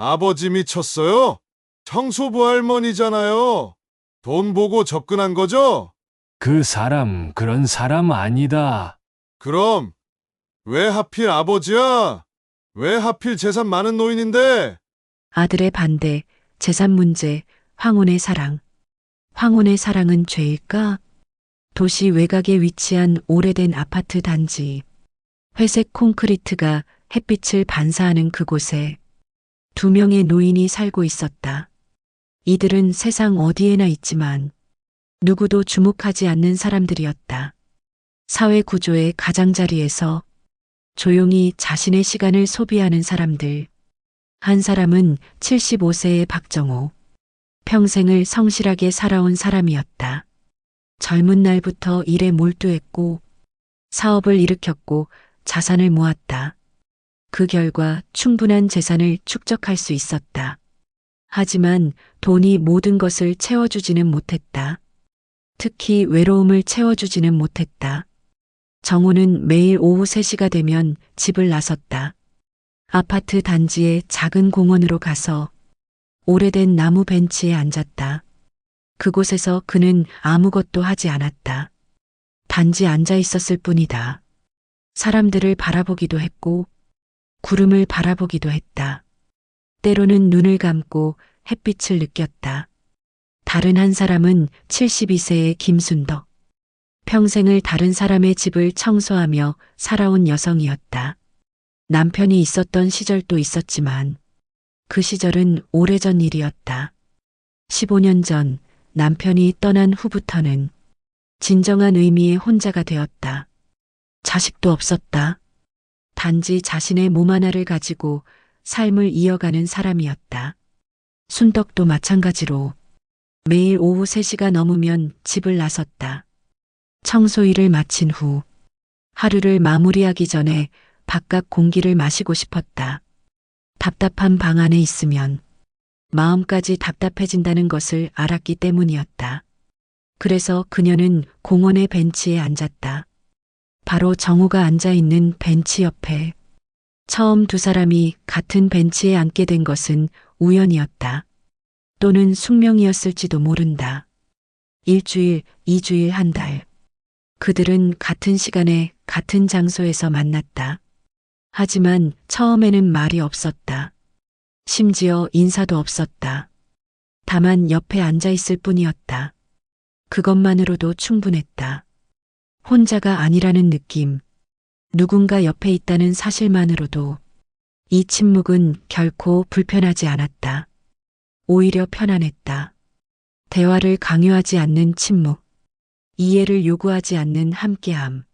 아버지 미쳤어요? 청소부 할머니잖아요. 돈 보고 접근한 거죠? 그 사람 그런 사람 아니다. 그럼 왜 하필 아버지야? 왜 하필 재산 많은 노인인데? 아들의 반대, 재산 문제, 황혼의 사랑. 황혼의 사랑은 죄일까? 도시 외곽에 위치한 오래된 아파트 단지. 회색 콘크리트가 햇빛을 반사하는 그곳에 두 명의 노인이 살고 있었다. 이들은 세상 어디에나 있지만 누구도 주목하지 않는 사람들이었다. 사회 구조의 가장자리에서 조용히 자신의 시간을 소비하는 사람들. 한 사람은 75세의 박정호. 평생을 성실하게 살아온 사람이었다. 젊은 날부터 일에 몰두했고 사업을 일으켰고 자산을 모았다. 그 결과 충분한 재산을 축적할 수 있었다. 하지만 돈이 모든 것을 채워주지는 못했다. 특히 외로움을 채워주지는 못했다. 정호는 매일 오후 3시가 되면 집을 나섰다. 아파트 단지의 작은 공원으로 가서 오래된 나무 벤치에 앉았다. 그곳에서 그는 아무것도 하지 않았다. 단지 앉아 있었을 뿐이다. 사람들을 바라보기도 했고 구름을 바라보기도 했다. 때로는 눈을 감고 햇빛을 느꼈다. 다른 한 사람은 72세의 김순덕. 평생을 다른 사람의 집을 청소하며 살아온 여성이었다. 남편이 있었던 시절도 있었지만 그 시절은 오래전 일이었다. 15년 전 남편이 떠난 후부터는 진정한 의미의 혼자가 되었다. 자식도 없었다. 단지 자신의 몸 하나를 가지고 삶을 이어가는 사람이었다. 순덕도 마찬가지로 매일 오후 3시가 넘으면 집을 나섰다. 청소 일을 마친 후 하루를 마무리하기 전에 바깥 공기를 마시고 싶었다. 답답한 방 안에 있으면 마음까지 답답해진다는 것을 알았기 때문이었다. 그래서 그녀는 공원의 벤치에 앉았다. 바로 정우가 앉아 있는 벤치 옆에. 처음 두 사람이 같은 벤치에 앉게 된 것은 우연이었다. 또는 숙명이었을지도 모른다. 일주일, 2주일, 한 달. 그들은 같은 시간에 같은 장소에서 만났다. 하지만 처음에는 말이 없었다. 심지어 인사도 없었다. 다만 옆에 앉아 있을 뿐이었다. 그것만으로도 충분했다. 혼자가 아니라는 느낌, 누군가 옆에 있다는 사실만으로도 이 침묵은 결코 불편하지 않았다. 오히려 편안했다. 대화를 강요하지 않는 침묵, 이해를 요구하지 않는 함께함.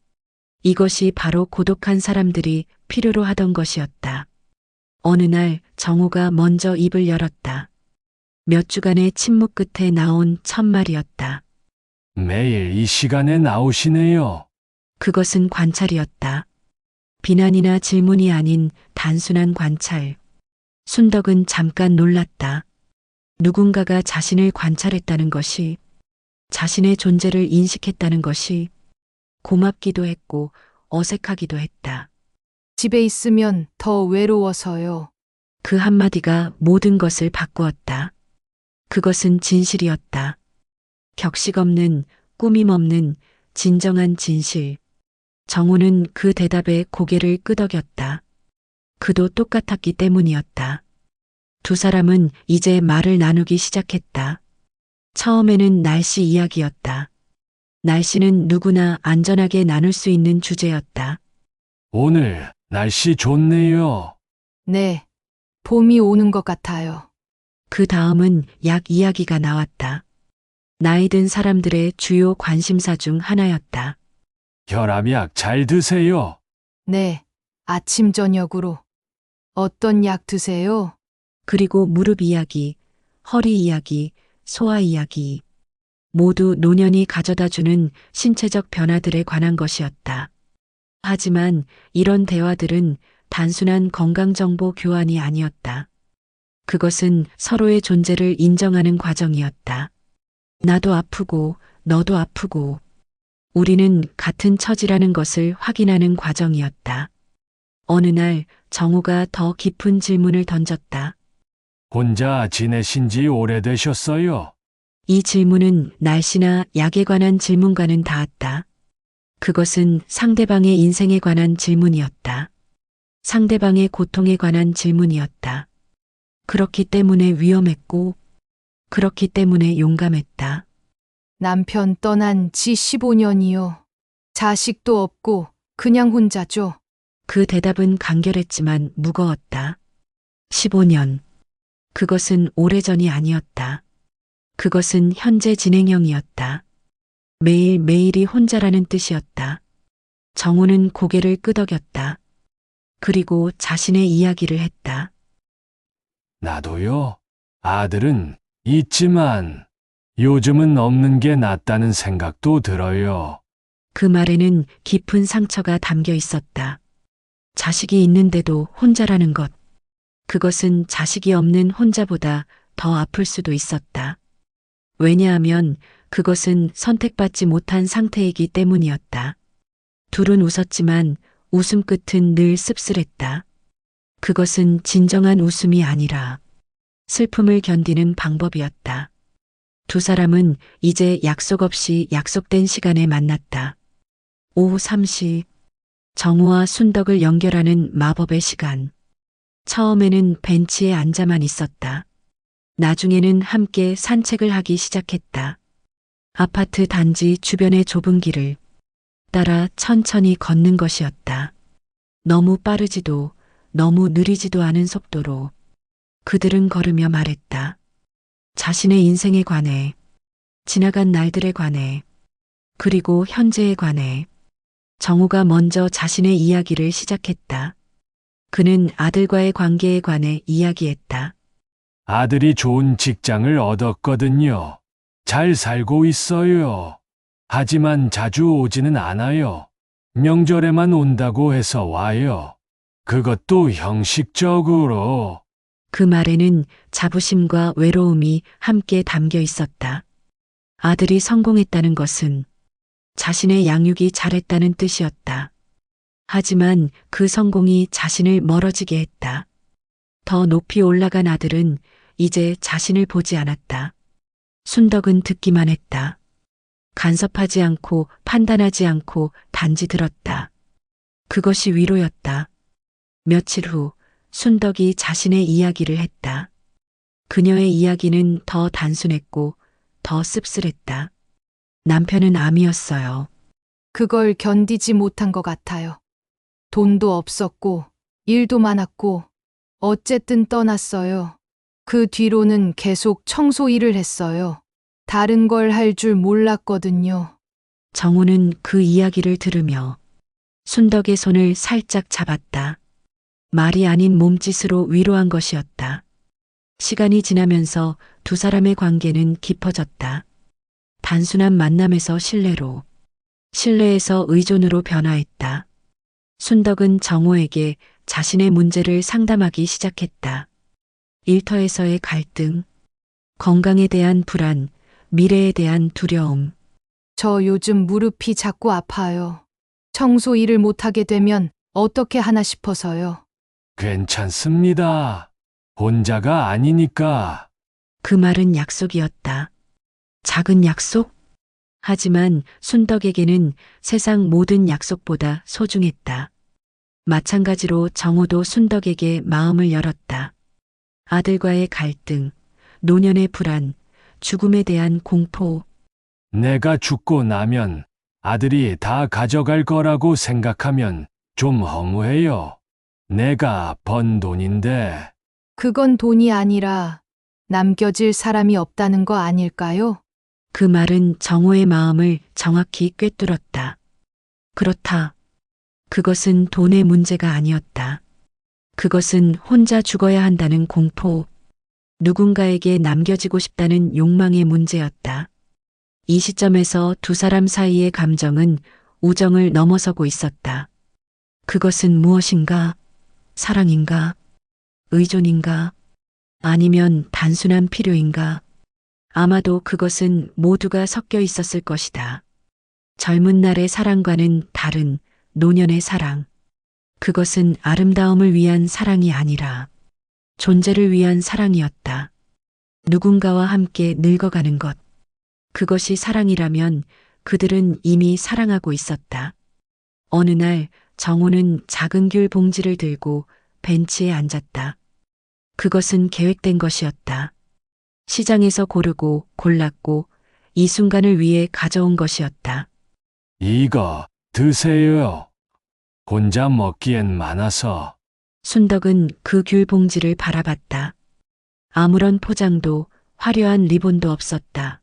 이것이 바로 고독한 사람들이 필요로 하던 것이었다. 어느 날 정우가 먼저 입을 열었다. 몇 주간의 침묵 끝에 나온 첫 말이었다. 매일 이 시간에 나오시네요. 그것은 관찰이었다. 비난이나 질문이 아닌 단순한 관찰. 순덕은 잠깐 놀랐다. 누군가가 자신을 관찰했다는 것이, 자신의 존재를 인식했다는 것이 고맙기도 했고 어색하기도 했다. 집에 있으면 더 외로워서요. 그 한마디가 모든 것을 바꾸었다. 그것은 진실이었다. 격식 없는, 꾸밈 없는 진정한 진실. 정우는 그 대답에 고개를 끄덕였다. 그도 똑같았기 때문이었다. 두 사람은 이제 말을 나누기 시작했다. 처음에는 날씨 이야기였다. 날씨는 누구나 안전하게 나눌 수 있는 주제였다. 오늘 날씨 좋네요. 네. 봄이 오는 것 같아요. 그 다음은 약 이야기가 나왔다. 나이 든 사람들의 주요 관심사 중 하나였다. 혈압약 잘 드세요. 네. 아침 저녁으로. 어떤 약 드세요? 그리고 무릎 이야기, 허리 이야기, 소화 이야기. 모두 노년이 가져다주는 신체적 변화들에 관한 것이었다. 하지만 이런 대화들은 단순한 건강정보 교환이 아니었다. 그것은 서로의 존재를 인정하는 과정이었다. 나도 아프고 너도 아프고 우리는 같은 처지라는 것을 확인하는 과정이었다. 어느 날 정우가 더 깊은 질문을 던졌다. 혼자 지내신 지 오래되셨어요? 이 질문은 날씨나 약에 관한 질문과는 닿았다. 그것은 상대방의 인생에 관한 질문이었다. 상대방의 고통에 관한 질문이었다. 그렇기 때문에 위험했고, 그렇기 때문에 용감했다. 남편 떠난 지 15년이요. 자식도 없고 그냥 혼자죠. 그 대답은 간결했지만 무거웠다. 15년. 그것은 오래전이 아니었다. 그것은 현재 진행형이었다. 매일매일이 혼자라는 뜻이었다. 정우는 고개를 끄덕였다. 그리고 자신의 이야기를 했다. 나도요. 아들은 있지만 요즘은 없는 게 낫다는 생각도 들어요. 그 말에는 깊은 상처가 담겨 있었다. 자식이 있는데도 혼자라는 것. 그것은 자식이 없는 혼자보다 더 아플 수도 있었다. 왜냐하면 그것은 선택받지 못한 상태이기 때문이었다. 둘은 웃었지만 웃음 끝은 늘 씁쓸했다. 그것은 진정한 웃음이 아니라 슬픔을 견디는 방법이었다. 두 사람은 이제 약속 없이 약속된 시간에 만났다. 오후 3시, 정우와 순덕을 연결하는 마법의 시간. 처음에는 벤치에 앉아만 있었다. 나중에는 함께 산책을 하기 시작했다. 아파트 단지 주변의 좁은 길을 따라 천천히 걷는 것이었다. 너무 빠르지도 너무 느리지도 않은 속도로 그들은 걸으며 말했다. 자신의 인생에 관해, 지나간 날들에 관해, 그리고 현재에 관해. 정우가 먼저 자신의 이야기를 시작했다. 그는 아들과의 관계에 관해 이야기했다. 아들이 좋은 직장을 얻었거든요. 잘 살고 있어요. 하지만 자주 오지는 않아요. 명절에만 온다고 해서 와요. 그것도 형식적으로. 그 말에는 자부심과 외로움이 함께 담겨 있었다. 아들이 성공했다는 것은 자신의 양육이 잘했다는 뜻이었다. 하지만 그 성공이 자신을 멀어지게 했다. 더 높이 올라간 아들은 이제 자신을 보지 않았다. 순덕은 듣기만 했다. 간섭하지 않고 판단하지 않고 단지 들었다. 그것이 위로였다. 며칠 후 순덕이 자신의 이야기를 했다. 그녀의 이야기는 더 단순했고 더 씁쓸했다. 남편은 암이었어요. 그걸 견디지 못한 것 같아요. 돈도 없었고 일도 많았고 어쨌든 떠났어요. 그 뒤로는 계속 청소 일을 했어요. 다른 걸 할 줄 몰랐거든요. 정우는 그 이야기를 들으며 순덕의 손을 살짝 잡았다. 말이 아닌 몸짓으로 위로한 것이었다. 시간이 지나면서 두 사람의 관계는 깊어졌다. 단순한 만남에서 신뢰로, 신뢰에서 의존으로 변화했다. 순덕은 정호에게 자신의 문제를 상담하기 시작했다. 일터에서의 갈등, 건강에 대한 불안, 미래에 대한 두려움. 저 요즘 무릎이 자꾸 아파요. 청소 일을 못하게 되면 어떻게 하나 싶어서요. 괜찮습니다. 혼자가 아니니까. 그 말은 약속이었다. 작은 약속? 하지만 순덕에게는 세상 모든 약속보다 소중했다. 마찬가지로 정호도 순덕에게 마음을 열었다. 아들과의 갈등, 노년의 불안, 죽음에 대한 공포. 내가 죽고 나면 아들이 다 가져갈 거라고 생각하면 좀 허무해요. 내가 번 돈인데. 그건 돈이 아니라 남겨질 사람이 없다는 거 아닐까요? 그 말은 정호의 마음을 정확히 꿰뚫었다. 그렇다. 그것은 돈의 문제가 아니었다. 그것은 혼자 죽어야 한다는 공포, 누군가에게 남겨지고 싶다는 욕망의 문제였다. 이 시점에서 두 사람 사이의 감정은 우정을 넘어서고 있었다. 그것은 무엇인가? 사랑인가? 의존인가? 아니면 단순한 필요인가? 아마도 그것은 모두가 섞여 있었을 것이다. 젊은 날의 사랑과는 다른 노년의 사랑. 그것은 아름다움을 위한 사랑이 아니라 존재를 위한 사랑이었다. 누군가와 함께 늙어가는 것. 그것이 사랑이라면 그들은 이미 사랑하고 있었다. 어느 날 정호는 작은 귤 봉지를 들고 벤치에 앉았다. 그것은 계획된 것이었다. 시장에서 고르고 골랐고 이 순간을 위해 가져온 것이었다. 이거 드세요. 혼자 먹기엔 많아서. 순덕은 그 귤 봉지를 바라봤다. 아무런 포장도 화려한 리본도 없었다.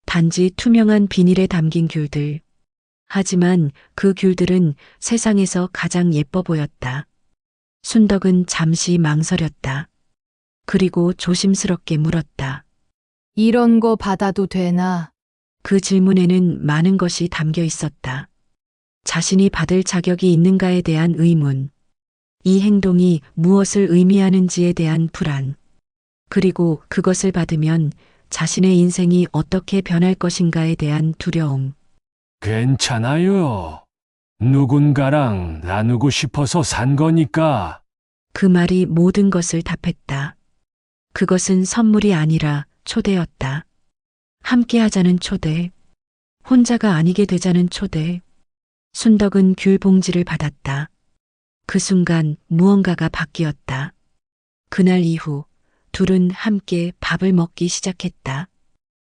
단지 투명한 비닐에 담긴 귤들. 하지만 그 귤들은 세상에서 가장 예뻐 보였다. 순덕은 잠시 망설였다. 그리고 조심스럽게 물었다. 이런 거 받아도 되나? 그 질문에는 많은 것이 담겨 있었다. 자신이 받을 자격이 있는가에 대한 의문, 이 행동이 무엇을 의미하는지에 대한 불안, 그리고 그것을 받으면 자신의 인생이 어떻게 변할 것인가에 대한 두려움. 괜찮아요. 누군가랑 나누고 싶어서 산 거니까. 그 말이 모든 것을 답했다. 그것은 선물이 아니라 초대였다. 함께 하자는 초대. 혼자가 아니게 되자는 초대. 순덕은 귤 봉지를 받았다. 그 순간 무언가가 바뀌었다. 그날 이후 둘은 함께 밥을 먹기 시작했다.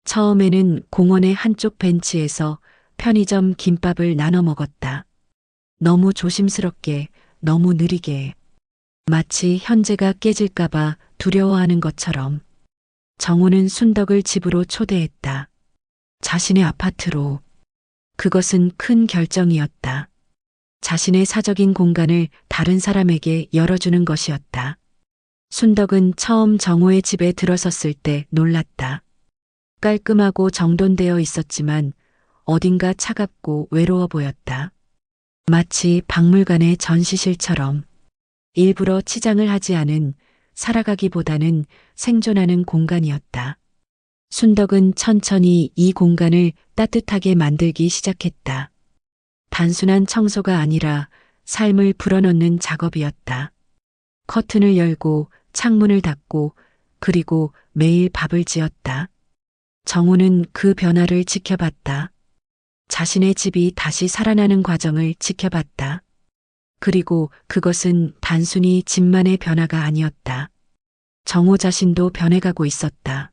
처음에는 공원의 한쪽 벤치에서 편의점 김밥을 나눠 먹었다. 너무 조심스럽게, 너무 느리게. 마치 현재가 깨질까봐 두려워하는 것처럼. 정호는 순덕을 집으로 초대했다. 자신의 아파트로. 그것은 큰 결정이었다. 자신의 사적인 공간을 다른 사람에게 열어주는 것이었다. 순덕은 처음 정호의 집에 들어섰을 때 놀랐다. 깔끔하고 정돈되어 있었지만 어딘가 차갑고 외로워 보였다. 마치 박물관의 전시실처럼. 일부러 치장을 하지 않은, 살아가기보다는 생존하는 공간이었다. 순덕은 천천히 이 공간을 따뜻하게 만들기 시작했다. 단순한 청소가 아니라 삶을 불어넣는 작업이었다. 커튼을 열고 창문을 닫고 그리고 매일 밥을 지었다. 정우는 그 변화를 지켜봤다. 자신의 집이 다시 살아나는 과정을 지켜봤다. 그리고 그것은 단순히 집만의 변화가 아니었다. 정호 자신도 변해가고 있었다.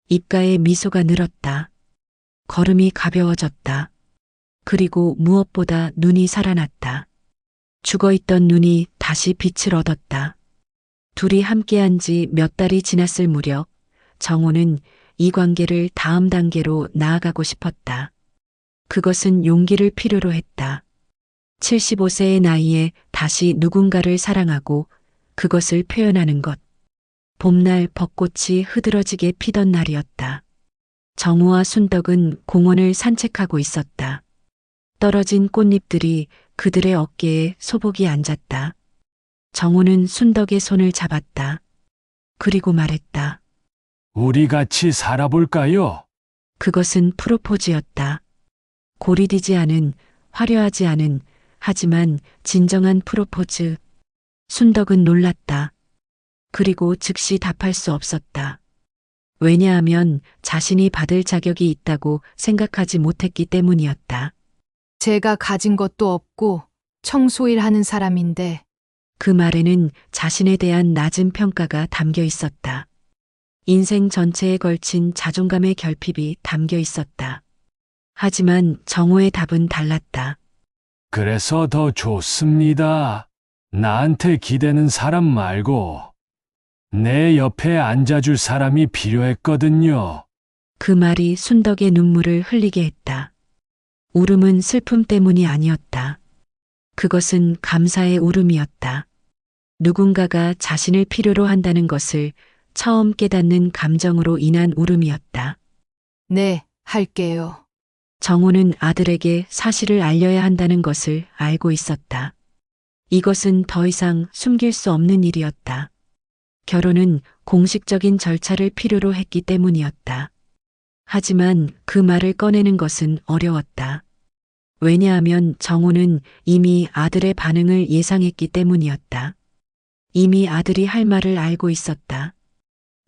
입가에 미소가 늘었다. 걸음이 가벼워졌다. 그리고 무엇보다 눈이 살아났다. 죽어있던 눈이 다시 빛을 얻었다. 둘이 함께한 지 몇 달이 지났을 무렵 정호는 이 관계를 다음 단계로 나아가고 싶었다. 그것은 용기를 필요로 했다. 75세의 나이에 다시 누군가를 사랑하고 그것을 표현하는 것. 봄날 벚꽃이 흐드러지게 피던 날이었다. 정우와 순덕은 공원을 산책하고 있었다. 떨어진 꽃잎들이 그들의 어깨에 소복이 앉았다. 정우는 순덕의 손을 잡았다. 그리고 말했다. 우리 같이 살아볼까요? 그것은 프로포즈였다. 고리되지 않은, 화려하지 않은, 하지만 진정한 프로포즈. 순덕은 놀랐다. 그리고 즉시 답할 수 없었다. 왜냐하면 자신이 받을 자격이 있다고 생각하지 못했기 때문이었다. 제가 가진 것도 없고 청소일 하는 사람인데 그 말에는 자신에 대한 낮은 평가가 담겨 있었다. 인생 전체에 걸친 자존감의 결핍이 담겨 있었다. 하지만 정호의 답은 달랐다. 그래서 더 좋습니다. 나한테 기대는 사람 말고 내 옆에 앉아줄 사람이 필요했거든요. 그 말이 순덕의 눈물을 흘리게 했다. 울음은 슬픔 때문이 아니었다. 그것은 감사의 울음이었다. 누군가가 자신을 필요로 한다는 것을 처음 깨닫는 감정으로 인한 울음이었다. 네, 할게요. 정호는 아들에게 사실을 알려야 한다는 것을 알고 있었다. 이것은 더 이상 숨길 수 없는 일이었다. 결혼은 공식적인 절차를 필요로 했기 때문이었다. 하지만 그 말을 꺼내는 것은 어려웠다. 왜냐하면 정호는 이미 아들의 반응을 예상했기 때문이었다. 이미 아들이 할 말을 알고 있었다.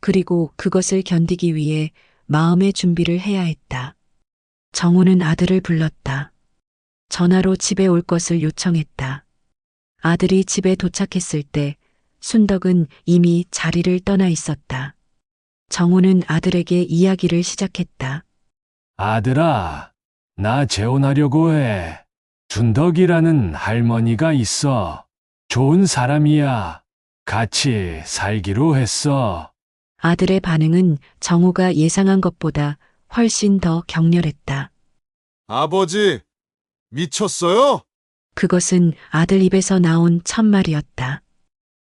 그리고 그것을 견디기 위해 마음의 준비를 해야 했다. 정우는 아들을 불렀다. 전화로 집에 올 것을 요청했다. 아들이 집에 도착했을 때 순덕은 이미 자리를 떠나 있었다. 정우는 아들에게 이야기를 시작했다. 아들아, 나 재혼하려고 해. 준덕이라는 할머니가 있어. 좋은 사람이야. 같이 살기로 했어. 아들의 반응은 정우가 예상한 것보다 훨씬 더 격렬했다. 아버지, 미쳤어요? 그것은 아들 입에서 나온 첫말이었다.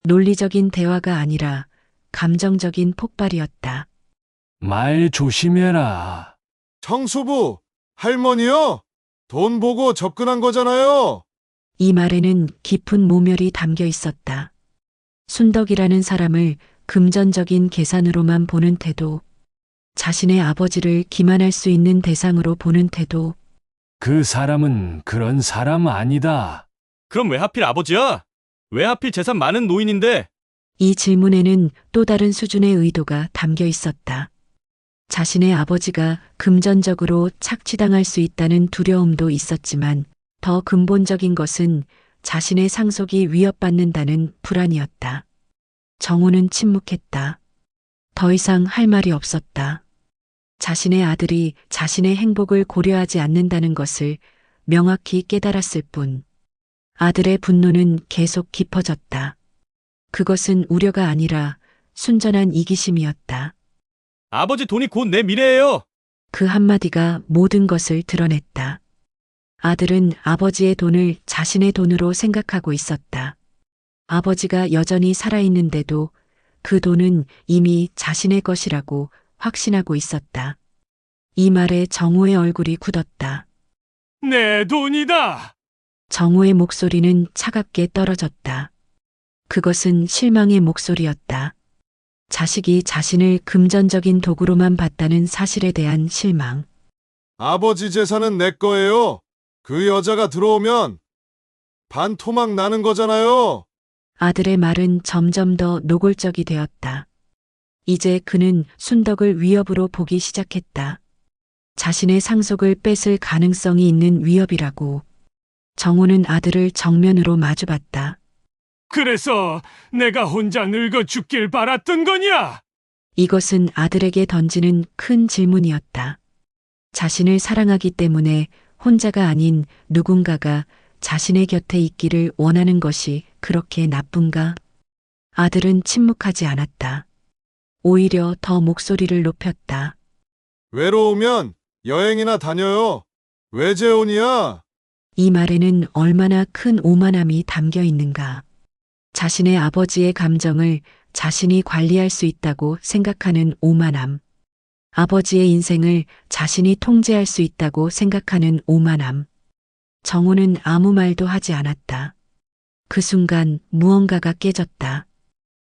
논리적인 대화가 아니라 감정적인 폭발이었다. 말 조심해라. 청소부, 할머니요? 돈 보고 접근한 거잖아요. 이 말에는 깊은 모멸이 담겨 있었다. 순덕이라는 사람을 금전적인 계산으로만 보는 태도, 자신의 아버지를 기만할 수 있는 대상으로 보는 태도, 그 사람은 그런 사람 아니다. 그럼 왜 하필 아버지야? 왜 하필 재산 많은 노인인데? 이 질문에는 또 다른 수준의 의도가 담겨 있었다. 자신의 아버지가 금전적으로 착취당할 수 있다는 두려움도 있었지만 더 근본적인 것은 자신의 상속이 위협받는다는 불안이었다. 정우는 침묵했다. 더 이상 할 말이 없었다. 자신의 아들이 자신의 행복을 고려하지 않는다는 것을 명확히 깨달았을 뿐 아들의 분노는 계속 깊어졌다. 그것은 우려가 아니라 순전한 이기심이었다. 아버지 돈이 곧 내 미래예요. 그 한마디가 모든 것을 드러냈다. 아들은 아버지의 돈을 자신의 돈으로 생각하고 있었다. 아버지가 여전히 살아있는데도 그 돈은 이미 자신의 것이라고 확신하고 있었다. 이 말에 정우의 얼굴이 굳었다. 내 돈이다. 정우의 목소리는 차갑게 떨어졌다. 그것은 실망의 목소리였다. 자식이 자신을 금전적인 도구로만 봤다는 사실에 대한 실망. 아버지 재산은 내 거예요. 그 여자가 들어오면 반토막 나는 거잖아요. 아들의 말은 점점 더 노골적이 되었다. 이제 그는 순덕을 위협으로 보기 시작했다. 자신의 상속을 뺏을 가능성이 있는 위협이라고. 정우는 아들을 정면으로 마주봤다. 그래서 내가 혼자 늙어 죽길 바랐던 거냐? 이것은 아들에게 던지는 큰 질문이었다. 자신을 사랑하기 때문에 혼자가 아닌 누군가가 자신의 곁에 있기를 원하는 것이 그렇게 나쁜가? 아들은 침묵하지 않았다. 오히려 더 목소리를 높였다. 외로우면 여행이나 다녀요. 왜 재혼이야? 이 말에는 얼마나 큰 오만함이 담겨 있는가. 자신의 아버지의 감정을 자신이 관리할 수 있다고 생각하는 오만함. 아버지의 인생을 자신이 통제할 수 있다고 생각하는 오만함. 정우는 아무 말도 하지 않았다. 그 순간 무언가가 깨졌다.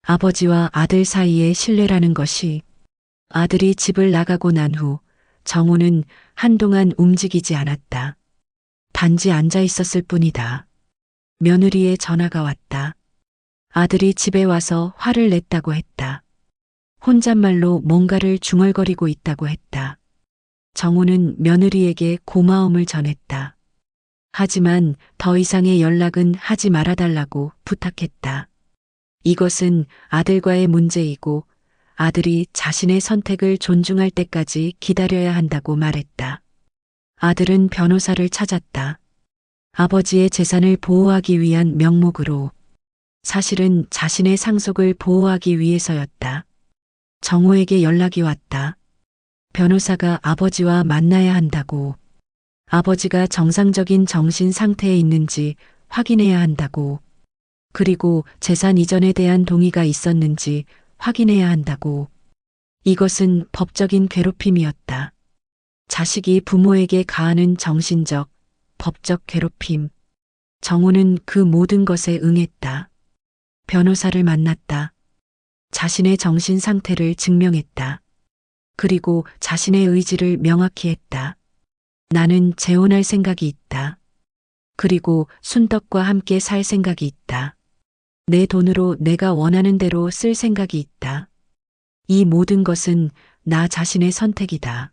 아버지와 아들 사이의 신뢰라는 것이. 아들이 집을 나가고 난 후 정우는 한동안 움직이지 않았다. 단지 앉아 있었을 뿐이다. 며느리의 전화가 왔다. 아들이 집에 와서 화를 냈다고 했다. 혼잣말로 뭔가를 중얼거리고 있다고 했다. 정우는 며느리에게 고마움을 전했다. 하지만 더 이상의 연락은 하지 말아달라고 부탁했다. 이것은 아들과의 문제이고 아들이 자신의 선택을 존중할 때까지 기다려야 한다고 말했다. 아들은 변호사를 찾았다. 아버지의 재산을 보호하기 위한 명목으로. 사실은 자신의 상속을 보호하기 위해서였다. 정우에게 연락이 왔다. 변호사가 아버지와 만나야 한다고. 아버지가 정상적인 정신 상태에 있는지 확인해야 한다고. 그리고 재산 이전에 대한 동의가 있었는지 확인해야 한다고. 이것은 법적인 괴롭힘이었다. 자식이 부모에게 가하는 정신적, 법적 괴롭힘. 정우는 그 모든 것에 응했다. 변호사를 만났다. 자신의 정신 상태를 증명했다. 그리고 자신의 의지를 명확히 했다. 나는 재혼할 생각이 있다. 그리고 순덕과 함께 살 생각이 있다. 내 돈으로 내가 원하는 대로 쓸 생각이 있다. 이 모든 것은 나 자신의 선택이다.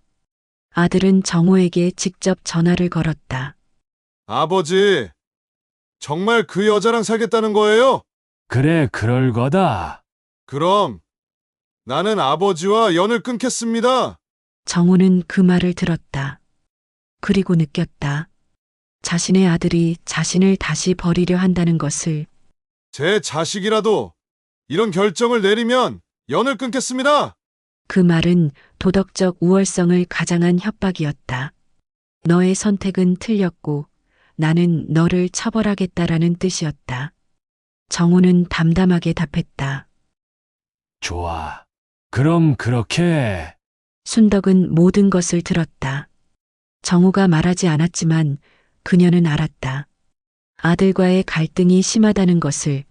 아들은 정호에게 직접 전화를 걸었다. 아버지, 정말 그 여자랑 살겠다는 거예요? 그래, 그럴 거다. 그럼 나는 아버지와 연을 끊겠습니다. 정호는 그 말을 들었다. 그리고 느꼈다. 자신의 아들이 자신을 다시 버리려 한다는 것을. 제 자식이라도 이런 결정을 내리면 연을 끊겠습니다. 그 말은 도덕적 우월성을 가장한 협박이었다. 너의 선택은 틀렸고 나는 너를 처벌하겠다라는 뜻이었다. 정호는 담담하게 답했다. 좋아. 그럼 그렇게 해. 순덕은 모든 것을 들었다. 정호가 말하지 않았지만 그녀는 알았다. 아들과의 갈등이 심하다는 것을,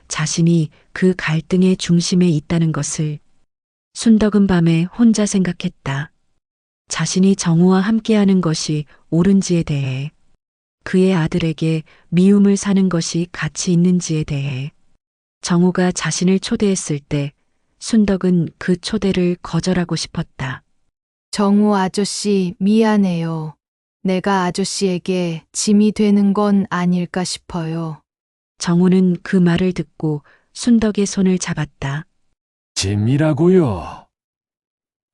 자신이 그 갈등의 중심에 있다는 것을. 순덕은 밤에 혼자 생각했다. 자신이 정호와 함께하는 것이 옳은지에 대해, 그의 아들에게 미움을 사는 것이 가치 있는지에 대해. 정호가 자신을 초대했을 때 순덕은 그 초대를 거절하고 싶었다. 정우 아저씨 미안해요. 내가 아저씨에게 짐이 되는 건 아닐까 싶어요. 정호는 그 말을 듣고 순덕의 손을 잡았다. 짐이라고요?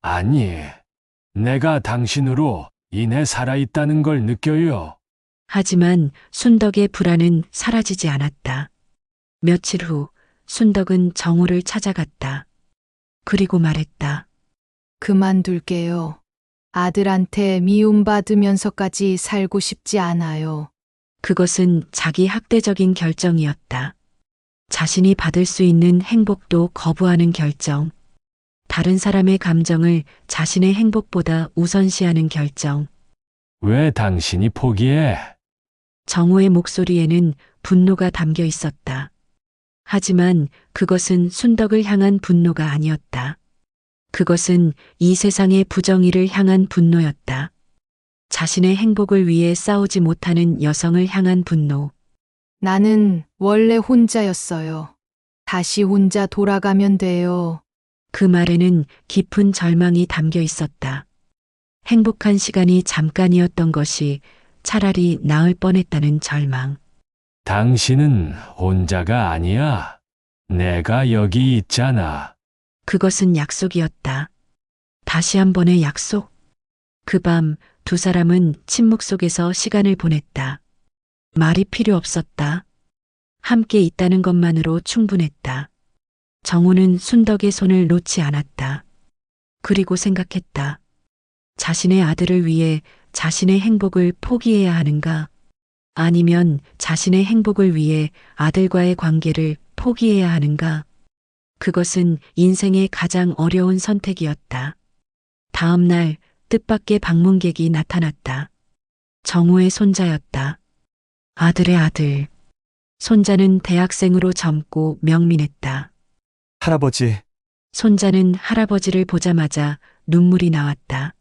아니, 내가 당신으로 인해 살아있다는 걸 느껴요. 하지만 순덕의 불안은 사라지지 않았다. 며칠 후 순덕은 정호를 찾아갔다. 그리고 말했다. 그만둘게요. 아들한테 미움받으면서까지 살고 싶지 않아요. 그것은 자기 학대적인 결정이었다. 자신이 받을 수 있는 행복도 거부하는 결정. 다른 사람의 감정을 자신의 행복보다 우선시하는 결정. 왜 당신이 포기해? 정호의 목소리에는 분노가 담겨 있었다. 하지만 그것은 순덕을 향한 분노가 아니었다. 그것은 이 세상의 부정의를 향한 분노였다. 자신의 행복을 위해 싸우지 못하는 여성을 향한 분노. 나는 원래 혼자였어요. 다시 혼자 돌아가면 돼요. 그 말에는 깊은 절망이 담겨 있었다. 행복한 시간이 잠깐이었던 것이 차라리 나을 뻔했다는 절망. 당신은 혼자가 아니야. 내가 여기 있잖아. 그것은 약속이었다. 다시 한 번의 약속. 그 밤 두 사람은 침묵 속에서 시간을 보냈다. 말이 필요 없었다. 함께 있다는 것만으로 충분했다. 정호는 순덕의 손을 놓지 않았다. 그리고 생각했다. 자신의 아들을 위해 자신의 행복을 포기해야 하는가? 아니면 자신의 행복을 위해 아들과의 관계를 포기해야 하는가? 그것은 인생의 가장 어려운 선택이었다. 다음 날 뜻밖의 방문객이 나타났다. 정호의 손자였다. 아들의 아들. 손자는 대학생으로 젊고 명민했다. 할아버지, 손자는 할아버지를 보자마자 눈물이 나왔다.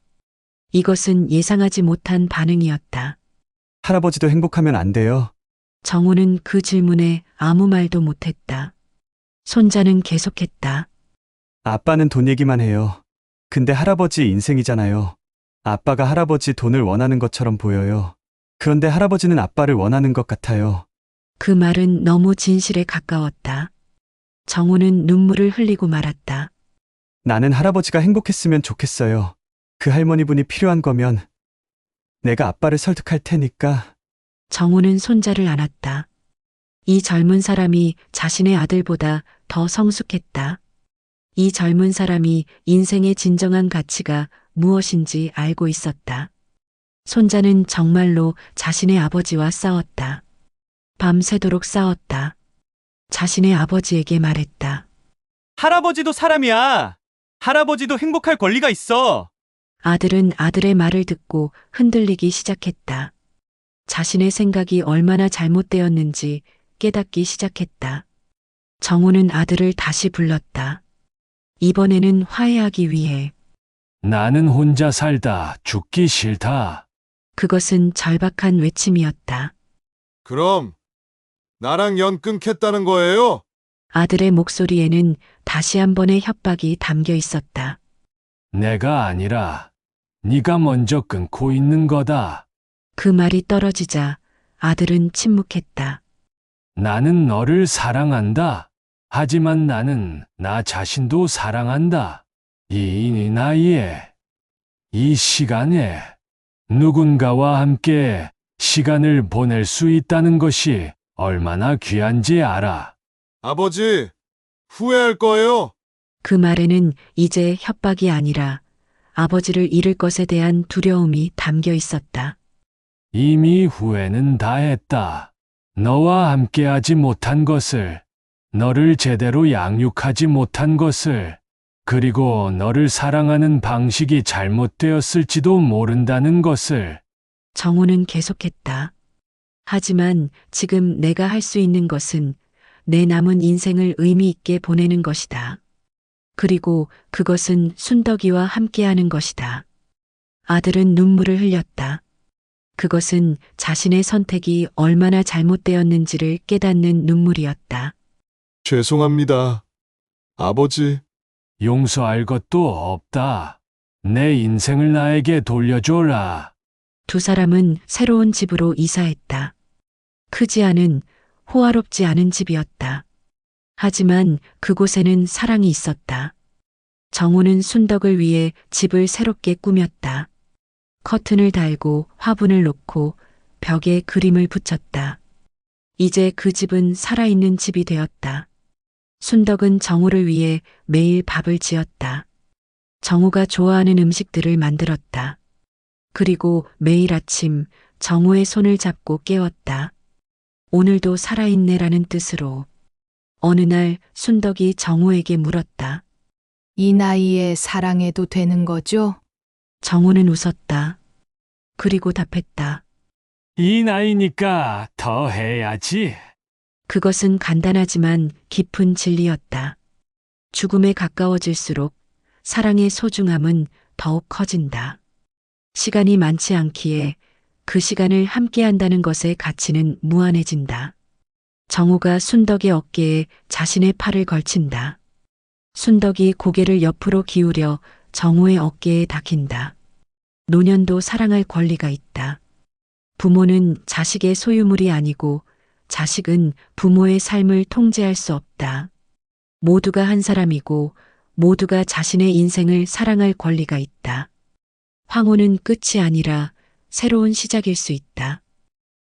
이것은 예상하지 못한 반응이었다. 할아버지도 행복하면 안 돼요. 정호는 그 질문에 아무 말도 못했다. 손자는 계속했다. 아빠는 돈 얘기만 해요. 근데 할아버지 인생이잖아요. 아빠가 할아버지 돈을 원하는 것처럼 보여요. 그런데 할아버지는 아빠를 원하는 것 같아요. 그 말은 너무 진실에 가까웠다. 정호는 눈물을 흘리고 말았다. 나는 할아버지가 행복했으면 좋겠어요. 그 할머니분이 필요한 거면 내가 아빠를 설득할 테니까. 정호는 손자를 안았다. 이 젊은 사람이 자신의 아들보다 더 성숙했다. 이 젊은 사람이 인생의 진정한 가치가 무엇인지 알고 있었다. 손자는 정말로 자신의 아버지와 싸웠다. 밤새도록 싸웠다. 자신의 아버지에게 말했다. 할아버지도 사람이야. 할아버지도 행복할 권리가 있어. 아들은 아들의 말을 듣고 흔들리기 시작했다. 자신의 생각이 얼마나 잘못되었는지 깨닫기 시작했다. 정호는 아들을 다시 불렀다. 이번에는 화해하기 위해. 나는 혼자 살다 죽기 싫다. 그것은 절박한 외침이었다. 그럼 나랑 연 끊겠다는 거예요? 아들의 목소리에는 다시 한 번의 협박이 담겨 있었다. 내가 아니라 네가 먼저 끊고 있는 거다. 그 말이 떨어지자 아들은 침묵했다. 나는 너를 사랑한다. 하지만 나는 나 자신도 사랑한다. 이 나이에, 이 시간에 누군가와 함께 시간을 보낼 수 있다는 것이 얼마나 귀한지 알아. 아버지, 후회할 거예요. 그 말에는 이제 협박이 아니라 아버지를 잃을 것에 대한 두려움이 담겨 있었다. 이미 후회는 다 했다. 너와 함께하지 못한 것을, 너를 제대로 양육하지 못한 것을, 그리고 너를 사랑하는 방식이 잘못되었을지도 모른다는 것을. 정우는 계속했다. 하지만 지금 내가 할 수 있는 것은 내 남은 인생을 의미 있게 보내는 것이다. 그리고 그것은 순덕이와 함께하는 것이다. 아들은 눈물을 흘렸다. 그것은 자신의 선택이 얼마나 잘못되었는지를 깨닫는 눈물이었다. 죄송합니다. 아버지, 용서할 것도 없다. 내 인생을 나에게 돌려줘라. 두 사람은 새로운 집으로 이사했다. 크지 않은, 호화롭지 않은 집이었다. 하지만 그곳에는 사랑이 있었다. 정우는 순덕을 위해 집을 새롭게 꾸몄다. 커튼을 달고 화분을 놓고 벽에 그림을 붙였다. 이제 그 집은 살아있는 집이 되었다. 순덕은 정우를 위해 매일 밥을 지었다. 정우가 좋아하는 음식들을 만들었다. 그리고 매일 아침 정우의 손을 잡고 깨웠다. 오늘도 살아있네라는 뜻으로. 어느 날 순덕이 정우에게 물었다. 이 나이에 사랑해도 되는 거죠? 정우는 웃었다. 그리고 답했다. 이 나이니까 더 해야지. 그것은 간단하지만 깊은 진리였다. 죽음에 가까워질수록 사랑의 소중함은 더욱 커진다. 시간이 많지 않기에 그 시간을 함께한다는 것의 가치는 무한해진다. 정우가 순덕의 어깨에 자신의 팔을 걸친다. 순덕이 고개를 옆으로 기울여 정우의 어깨에 닥힌다. 노년도 사랑할 권리가 있다. 부모는 자식의 소유물이 아니고 자식은 부모의 삶을 통제할 수 없다. 모두가 한 사람이고 모두가 자신의 인생을 사랑할 권리가 있다. 황혼은 끝이 아니라 새로운 시작일 수 있다.